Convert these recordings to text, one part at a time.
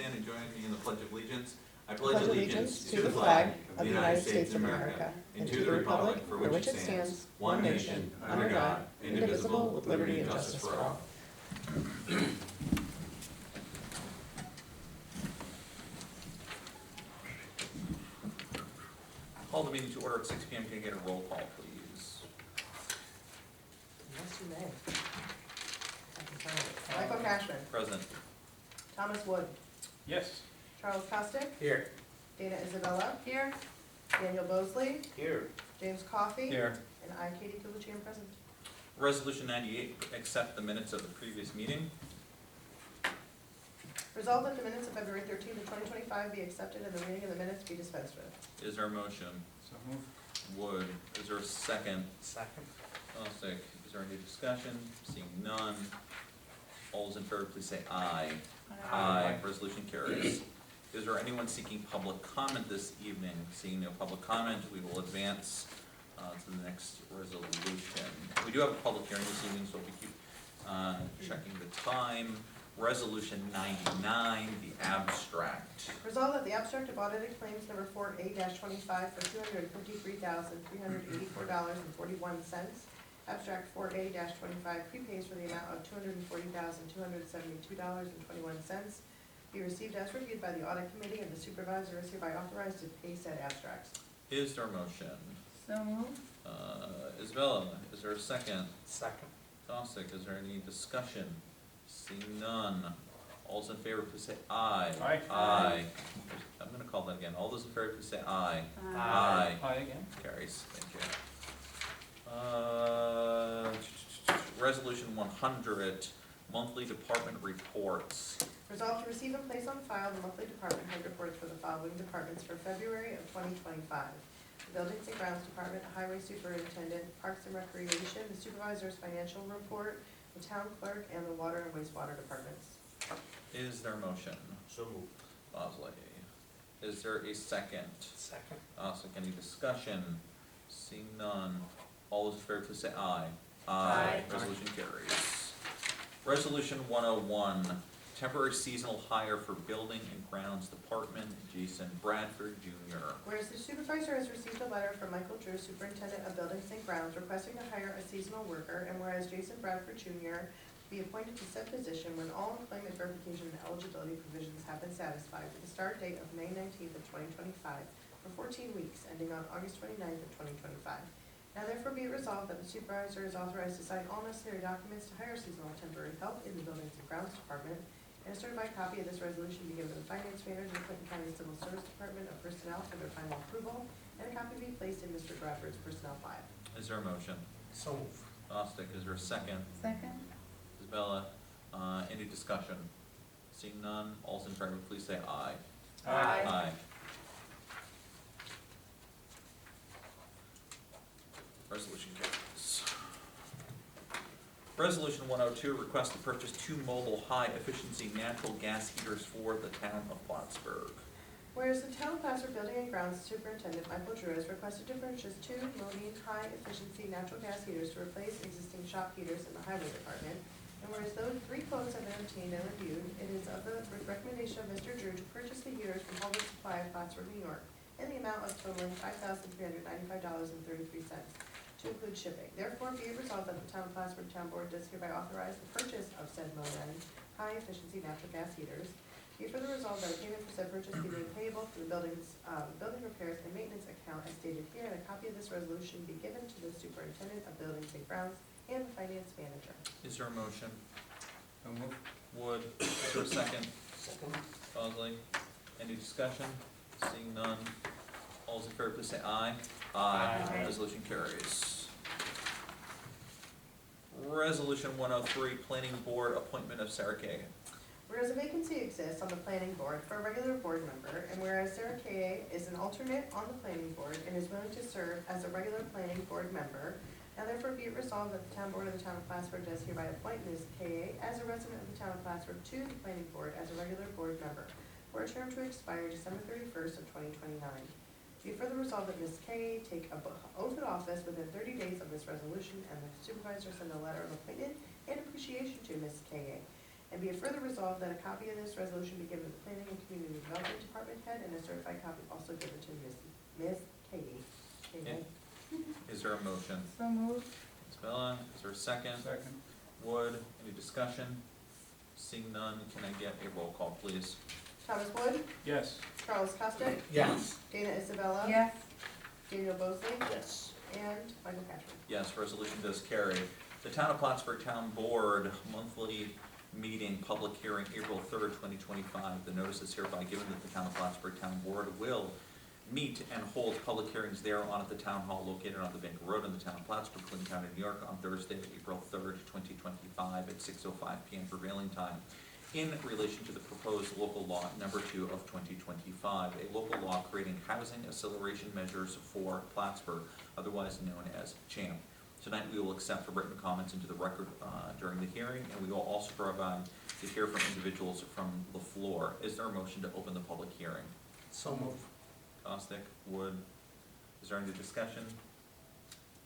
stand and join me in the Pledge of Allegiance. I pledge allegiance to the flag of the United States of America and to the republic for which it stands, one nation, under God, indivisible, with liberty and justice for all. Call the meeting to order at 6 p.m. Can I get a roll call, please? Yes, you may. Michael Cashman. Present. Thomas Wood. Yes. Charles Costick. Here. Dana Isabella. Here. Daniel Bosley. Here. James Coffey. Here. And I, Katie Kulichian, present. Resolution 98, accept the minutes of the previous meeting. Resolved that the minutes of February 13th, 2025 be accepted and the reading of the minutes be dispensed with. Is there a motion? So move. Wood. Is there a second? Second. Bostick. Is there any discussion? Seeing none. All those in favor, please say aye. Aye. Resolution carries. Is there anyone seeking public comment this evening? Seeing no public comment, we will advance to the next resolution. We do have a public hearing this evening, so we keep checking the time. Resolution 99, the abstract. Resolved that the abstract of audited claims number 4A-25 for $253,384.41. Abstract 4A-25 prepays for the amount of $240,272.21 be received as reviewed by the audit committee, and the supervisor is hereby authorized to pay said abstracts. Is there a motion? So moved. Isabella, is there a second? Second. Bostick, is there any discussion? Seeing none. All those in favor, please say aye. Aye. Aye. I'm gonna call that again. All those in favor, please say aye. Aye. Aye again. Carries, thank you. Resolution 100, monthly department reports. Resolved to receive and place on file the monthly department head reports for the following departments for February of 2025. The Buildings and Grounds Department, Highway Superintendent, Parks and Recreation, the Supervisor's Financial Report, the Town Clerk, and the Water and Wastewater Departments. Is there a motion? So move. Bosley. Is there a second? Second. Bostick, any discussion? Seeing none. All those in favor, please say aye. Aye. Resolution carries. Resolution 101, temporary seasonal hire for Building and Grounds Department, Jason Bradford Jr. Whereas the supervisor has received a letter from Michael Drew, Superintendent of Buildings and Grounds, requesting to hire a seasonal worker, and whereas Jason Bradford Jr. be appointed to said position when all employment verification and eligibility provisions have been satisfied, with the start date of May 19th of 2025 for 14 weeks, ending on August 29th of 2025. Now therefore be it resolved that the supervisor is authorized to sign all necessary documents to hire seasonal temporary help in the Buildings and Grounds Department, and a certified copy of this resolution be given to the Finance Manager of the Clinton County Civil Service Department of Personnel for their final approval, and a copy be placed in Mr. Bradford's personnel file. Is there a motion? So move. Bostick, is there a second? Second. Isabella, any discussion? Seeing none, all those in favor, please say aye. Aye. Aye. Resolution carries. Resolution 102, request to purchase 2 mobile high-efficiency natural gas heaters for the town of Plattsburgh. Whereas the Town of Plattsburgh Building and Grounds Superintendent Michael Drew has requested to purchase 2 Modine high-efficiency natural gas heaters to replace existing shop heaters in the Highway Department, and whereas those 3 quotes have been obtained and reviewed, it is of the recommendation of Mr. Drew to purchase the heaters from Public Supply of Plattsburgh, New York, in the amount of totaling $5,395.33. to include shipping. Therefore, be it resolved that the Town of Plattsburgh Town Board does hereby authorize the purchase of said Modine high-efficiency natural gas heaters. Be further resolved that a payment for said purchase be made payable to the building repairs and maintenance account as stated here, and a copy of this resolution be given to the Superintendent of Buildings and Grounds and the Finance Manager. Is there a motion? So move. Wood, is there a second? Second. Bosley, any discussion? Seeing none, all those in favor, please say aye. Aye. Aye. Resolution carries. Resolution 103, Planning Board appointment of Sarah Kagan. Whereas a vacancy exists on the planning board for a regular board member, and whereas Sarah Kaye is an alternate on the planning board and is willing to serve as a regular planning board member, now therefore be it resolved that the town board of the town of Plattsburgh does hereby appoint Ms. Kaye as a resident of the town of Plattsburgh to the planning board as a regular board member for a term to expire December 31st of 2029. Be further resolved that Ms. Kaye take an oath of office within 30 days of this resolution, and the supervisor send a letter of appointment and appreciation to Ms. Kaye. And be it further resolved that a copy of this resolution be given to the Planning and Community Development Department head and a certified copy also given to Ms. Katie. Yeah. Is there a motion? So moved. Ms. Bella, is there a second? Second. Wood, any discussion? Seeing none, can I get a roll call, please? Thomas Wood, Yes. Charles Costick, Yes. Dana Isabella. Yes. Daniel Bosley, Yes. and Michael Patrick. Yes, resolution does carry. The Town of Plattsburgh Town Board monthly meeting, public hearing, April 3rd, 2025. The notice is hereby given that the Town of Plattsburgh Town Board will meet and hold public hearings thereon at the Town Hall located on the Bank Road in the Town of Plattsburgh, Clinton County, New York, on Thursday, April 3rd, 2025, at 6:05 p.m. prevailing time, in relation to the proposed local law number 2 of 2025, a local law creating housing acceleration measures for Plattsburgh, otherwise known as CHAMP. Tonight, we will accept written comments into the record during the hearing, and we will also provide to hear from individuals from the floor. Is there a motion to open the public hearing? So move. Costick, Wood, is there any discussion?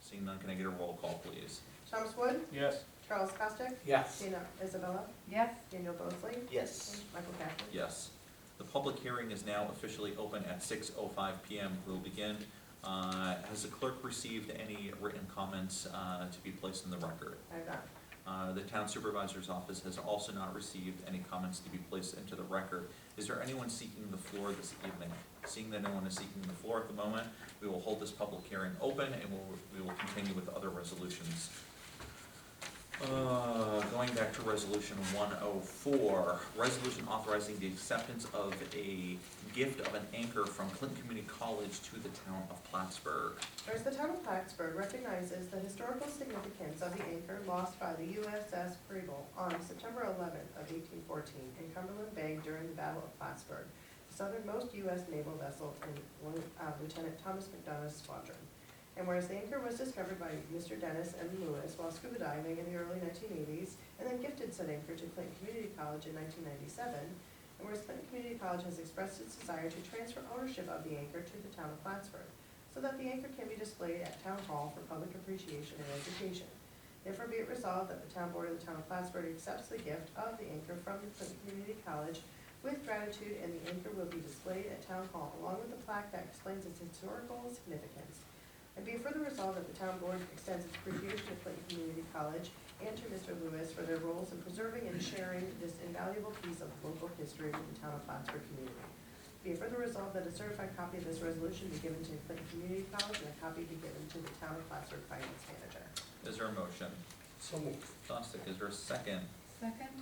Seeing none, can I get a roll call, please? Thomas Wood, Yes. Charles Costick, Yes. Dana Isabella, Yes. Daniel Bosley, Yes. and Michael Patrick. Yes. The public hearing is now officially open at 6:05 p.m. We'll begin. Has the clerk received any written comments to be placed in the record? I have not. The town supervisor's office has also not received any comments to be placed into the record. Is there anyone seeking the floor this evening? Seeing that no one is seeking the floor at the moment, we will hold this public hearing open and we will continue with other resolutions. Going back to resolution 104, resolution authorizing the acceptance of a gift of an anchor from Clinton Community College to the town of Plattsburgh. Whereas the town of Plattsburgh recognizes the historical significance of the anchor lost by the USS Preble on September 11th of 1814 in Cumberland Bay during the Battle of Plattsburgh, the southernmost U.S. naval vessel in Lieutenant Thomas McDonough's squadron. And whereas the anchor was discovered by Mr. Dennis M. Lewis while scuba diving in the early 1980s, and then gifted said anchor to Clinton Community College in 1997, and whereas Clinton Community College has expressed its desire to transfer ownership of the anchor to the town of Plattsburgh, so that the anchor can be displayed at Town Hall for public appreciation and education. Therefore be it resolved that the Town Board of the Town of Plattsburgh accepts the gift of the anchor from the Clinton Community College with gratitude, and the anchor will be displayed at Town Hall along with the plaque that explains its historical significance. And be it further resolved that the Town Board extends its appreciation to Clinton Community College and to Mr. Lewis for their roles in preserving and sharing this invaluable piece of local history with the Town of Plattsburgh community. Be it further resolved that a certified copy of this resolution be given to Clinton Community College and a copy be given to the Town of Plattsburgh Finance Manager. Is there a motion? So move. Costick, is there a second? Second.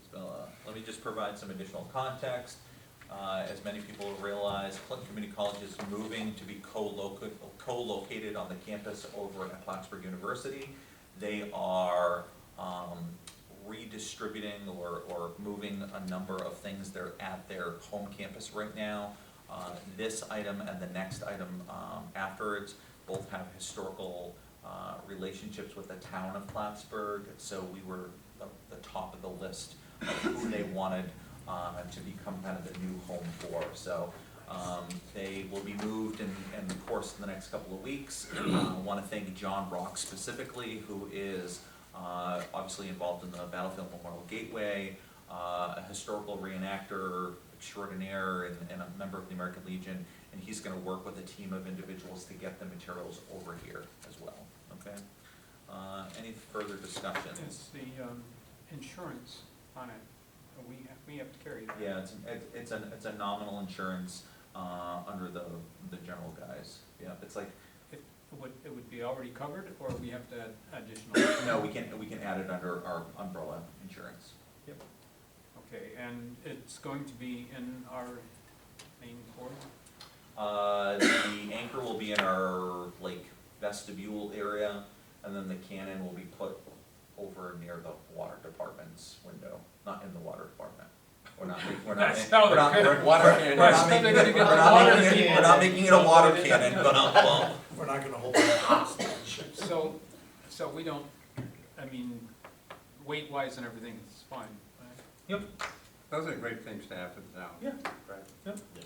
Isabella, let me just provide some additional context. As many people realize, Clinton Community College is moving to be co-located on the campus over at Plattsburgh University. They are redistributing or moving a number of things. They're at their home campus right now. This item and the next item afterwards both have historical relationships with the town of Plattsburgh, so we were the top of the list of who they wanted to become kind of the new home for. So they will be moved in the course of the next couple of weeks. I want to thank John Brock specifically, who is obviously involved in the Battlefield Memorial Gateway, a historical reenactor extraordinaire and a member of the American Legion, and he's going to work with a team of individuals to get the materials over here as well. Okay. Any further discussion? Is the insurance on it, we have to carry that? Yeah, it's a nominal insurance under the general guise. Yeah, it's like, It would be already covered, or we have to add additional? no, we can add it under our umbrella insurance. Yep. Okay, and it's going to be in our main core? The anchor will be in our like vestibule area, and then the cannon will be put over near the water department's window, not in the water department. We're not making it a water cannon, but We're not gonna hold it hostage. So we don't, I mean, weight-wise and everything is fine, right? Yep. Those are great things to have in town. Yeah. Right.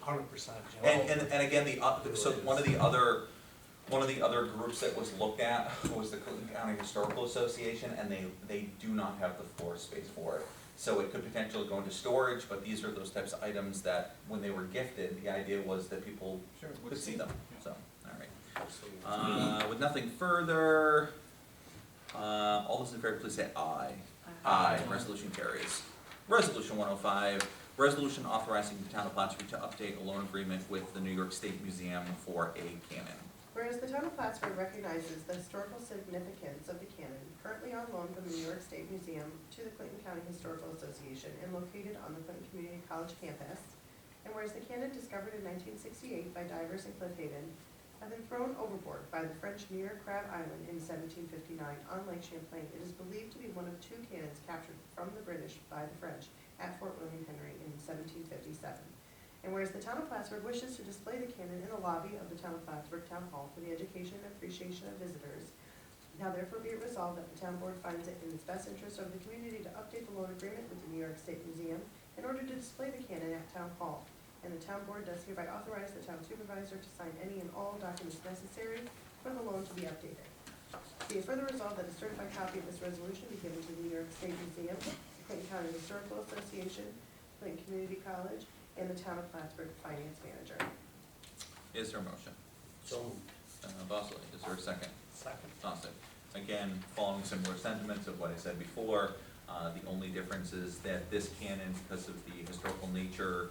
100%. And again, so one of the other groups that was looked at was the Clinton County Historical Association, and they do not have the floor space for it. So it could potentially go into storage, but these are those types of items that, when they were gifted, the idea was that people Sure. could see them, Yeah. so, all right. With nothing further, all those in favor, please say aye. Aye. Resolution carries. Resolution 105, resolution authorizing the town of Plattsburgh to update a loan agreement with the New York State Museum for a cannon. Whereas the town of Plattsburgh recognizes the historical significance of the cannon currently on loan from the New York State Museum to the Clinton County Historical Association and located on the Clinton Community College campus. And whereas the cannon, discovered in 1968 by divers in Cliff Haven, had been thrown overboard by the French near Crab Island in 1759 on Lake Champlain, it is believed to be one of two cannons captured from the British by the French at Fort William Henry in 1757. And whereas the town of Plattsburgh wishes to display the cannon in the lobby of the town of Plattsburgh Town Hall for the education and appreciation of visitors, now therefore be it resolved that the town board finds it in its best interest of the community to update the loan agreement with the New York State Museum in order to display the cannon at town hall. And the town board does hereby authorize the town supervisor to sign any and all documents necessary for the loan to be updated. Be it further resolved that a certified copy of this resolution be given to the New York State Museum, the Clinton County Historical Association, Clinton Community College, and the town of Plattsburgh finance manager. Is there a motion? So moved. Bosley, is there a second? Second. Awesome. Again, following similar sentiments of what I said before, the only difference is that this cannon, because of the historical nature,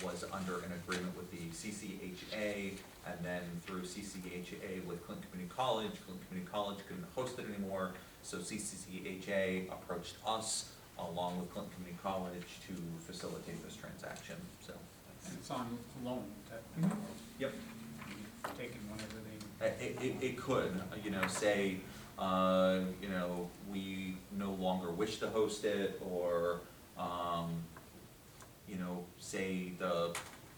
was under an agreement with the CCHA, and then through CCHA with Clinton Community College. Clinton Community College couldn't host it anymore, so CCHA approached us along with Clinton Community College to facilitate this transaction, so. And it's on loan, technically. Yep. Taken whenever they, It could, say, we no longer wish to host it, or, say the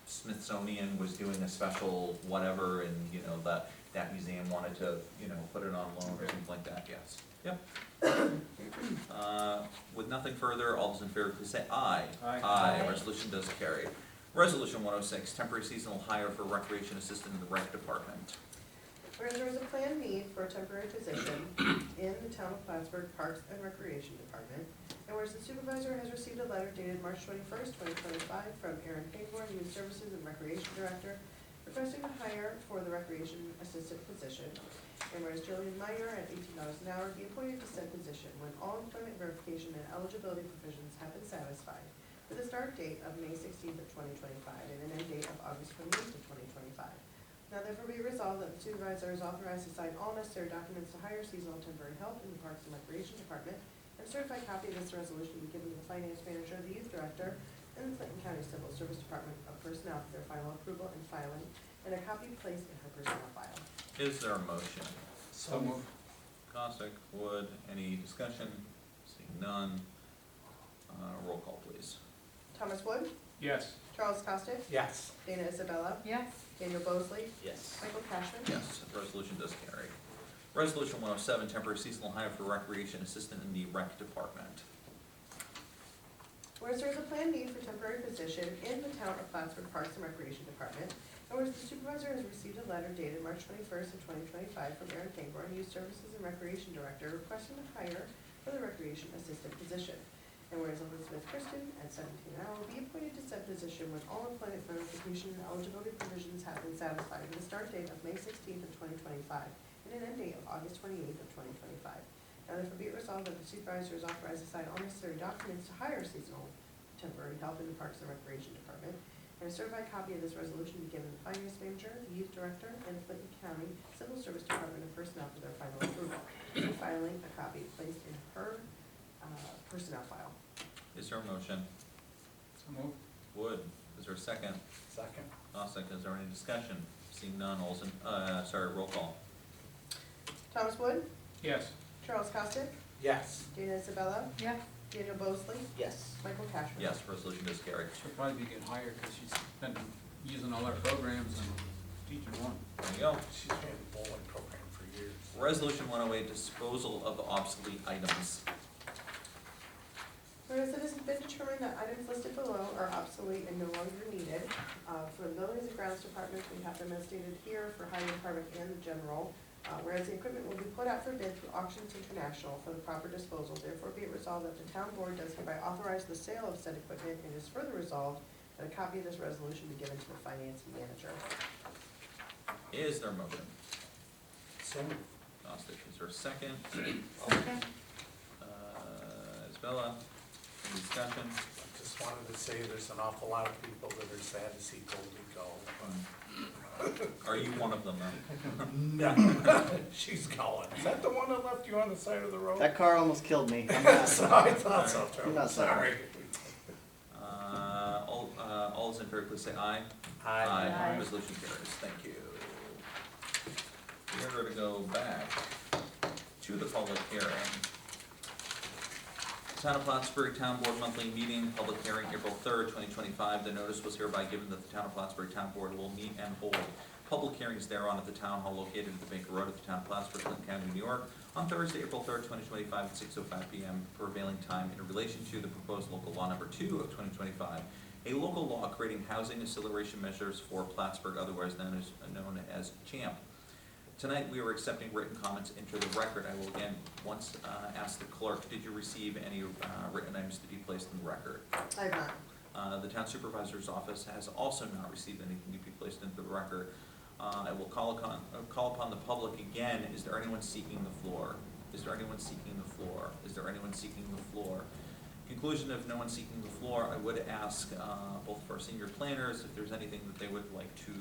Smithsonian was doing a special whatever, and, that museum wanted to, put it on loan or something like that, yes. Yep. With nothing further, all those in favor, please say aye. Aye. Aye. Resolution does carry. Resolution 106, temporary seasonal hire for recreation assistant in the rec department. Whereas there is a planned need for a temporary position in the town of Plattsburgh Parks and Recreation Department, and whereas the supervisor has received a letter dated March 21st, 2025 from Aaron Payborn, Youth Services and Recreation Director, requesting a hire for the recreation assistant position, and whereas Jillian Meyer at $18 an hour be appointed to said position when all employment verification and eligibility provisions have been satisfied, with a start date of May 16th of 2025 and an end date of August 28th of 2025. Now therefore be resolved that the supervisor is authorized to sign all necessary documents to hire seasonal temporary help in the Parks and Recreation Department, and a certified copy of this resolution be given to the finance manager, the youth director, and the Clinton County Civil Service Department of Personnel for their final approval and filing, and a copy placed in her personnel file. Is there a motion? so move. Costick, Wood, any discussion? Seeing none. Roll call, please. Thomas Wood, Yes. Charles Costick, Yes. Dana Isabella, Yes. Daniel Bosley, Yes. Michael Cashman. Yes, resolution does carry. Resolution 107, temporary seasonal hire for recreation assistant in the rec department. Whereas there is a planned need for temporary position in the town of Plattsburgh Parks and Recreation Department, and whereas the supervisor has received a letter dated March 21st of 2025 from Aaron Payborn, Youth Services and Recreation Director, requesting a hire for the recreation assistant position. And whereas Elizabeth Kristen at $17 an hour will be appointed to said position when all employment verification and eligibility provisions have been satisfied, with a start date of May 16th of 2025 and an end date of August 28th of 2025. Now therefore be it resolved that the supervisor is authorized to sign all necessary documents to hire seasonal temporary help in the Parks and Recreation Department, and a certified copy of this resolution be given to the finance manager, the youth director, and the Clinton County Civil Service Department of Personnel for their final approval, and filing a copy placed in her personnel file. Is there a motion? So move. Wood, is there a second? Second. Costick, is there any discussion? Seeing none, all's in, roll call. Thomas Wood, Yes. Charles Costick, Yes. Dana Isabella, Yes. Daniel Bosley, Yes. Michael Cashman. Yes, resolution does carry. She'll probably be getting hired because she's been using all our programs and teaching one. There you go. She's been in the bowling program for years. Resolution 108, disposal of obsolete items. Whereas it has been determined that items listed below are obsolete and no longer needed, for the Buildings and Grounds Department, we have them as stated here for Highway Department and the General. Whereas the equipment will be put out for bid through Auctions International for the proper disposal, therefore be it resolved that the town board does hereby authorize the sale of said equipment, and is further resolved that a copy of this resolution be given to the finance manager. Is there a motion? So moved. Costick, is there a second? Second. Isabella, any discussion? Just wanted to say there's an awful lot of people that are sad to see Goldie go. Are you one of them then? No, she's going. Is that the one that left you on the side of the road? That car almost killed me. I'm not, So I thought so, I'm Trevor. not sorry. Sorry. All those in favor, please say aye. Aye. Resolution carries, thank you. We are going to go back to the public hearing. Town of Plattsburgh Town Board Monthly Meeting, public hearing, April 3rd, 2025. The notice was hereby given that the Town of Plattsburgh Town Board will meet and hold public hearings thereon at the Town Hall located at the Baker Road at the Town of Plattsburgh, Clinton County, New York, on Thursday, April 3rd, 2025, at 6:05 p.m. prevailing time in relation to the proposed local law number 2 of 2025, a local law creating housing acceleration measures for Plattsburgh, otherwise known as CHAMP. Tonight, we are accepting written comments into the record. I will again once ask the clerk, did you receive any written items to be placed in the record? I have not. The town supervisor's office has also not received anything to be placed into the record. I will call upon the public again. Is there anyone seeking the floor? Is there anyone seeking the floor? Is there anyone seeking the floor? Conclusion of no one seeking the floor, I would ask both of our senior planners if there's anything that they would like to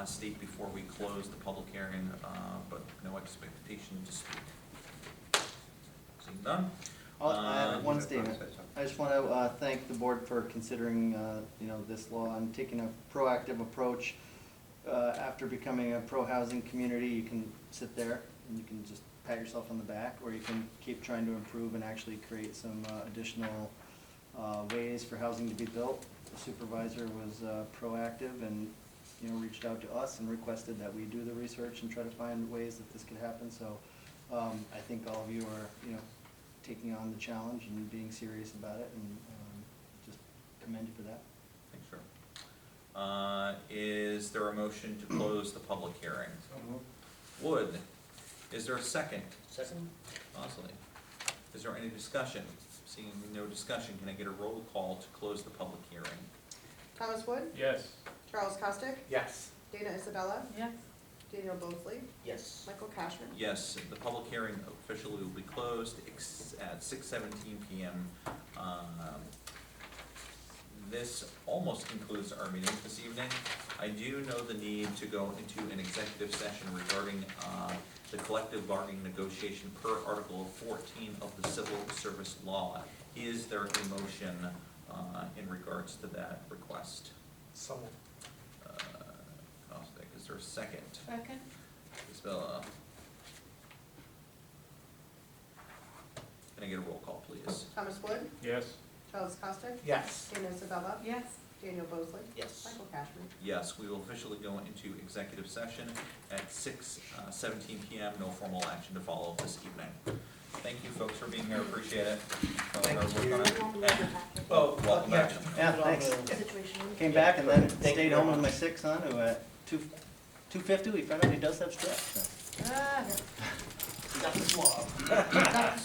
state before we close the public hearing, but no expectation to speak. Seeing none? I have one You statement. say something. I just want to thank the board for considering, this law and taking a proactive approach. After becoming a pro-housing community, you can sit there and you can just pat yourself on the back, or you can keep trying to improve and actually create some additional ways for housing to be built. The supervisor was proactive and, reached out to us and requested that we do the research and try to find ways that this could happen. So I think all of you are, taking on the challenge and being serious about it, and just commend you for that. Thanks, sir. Is there a motion to close the public hearing? Wood. Is there a second? Second? Bosley. Is there any discussion? Seeing no discussion, can I get a roll call to close the public hearing? Thomas Wood, Yes. Charles Costick, Yes. Dana Isabella, Yes. Daniel Bosley, Yes. Michael Cashman. Yes, the public hearing officially will be closed at 6:17 p.m. This almost concludes our meeting this evening. I do know the need to go into an executive session regarding the collective bargaining negotiation per Article 14 of the Civil Service Law. Is there a motion in regards to that request? So moved. Costick, is there a second? Second. Isabella? Can I get a roll call, please? Thomas Wood, Yes. Charles Costick, Yes. Dana Isabella, Yes. Daniel Bosley, Yes. Michael Cashman. Yes, we will officially go into executive session at 6:17 p.m. No formal action to follow this evening. Thank you, folks, for being here. Appreciate it. Thank you. Oh, welcome back. Yeah, thanks. Situation. Came back and then Thank you stayed very home with much. my sick son, who at 250, we found out he does have strep. So. Ah. Got the swab.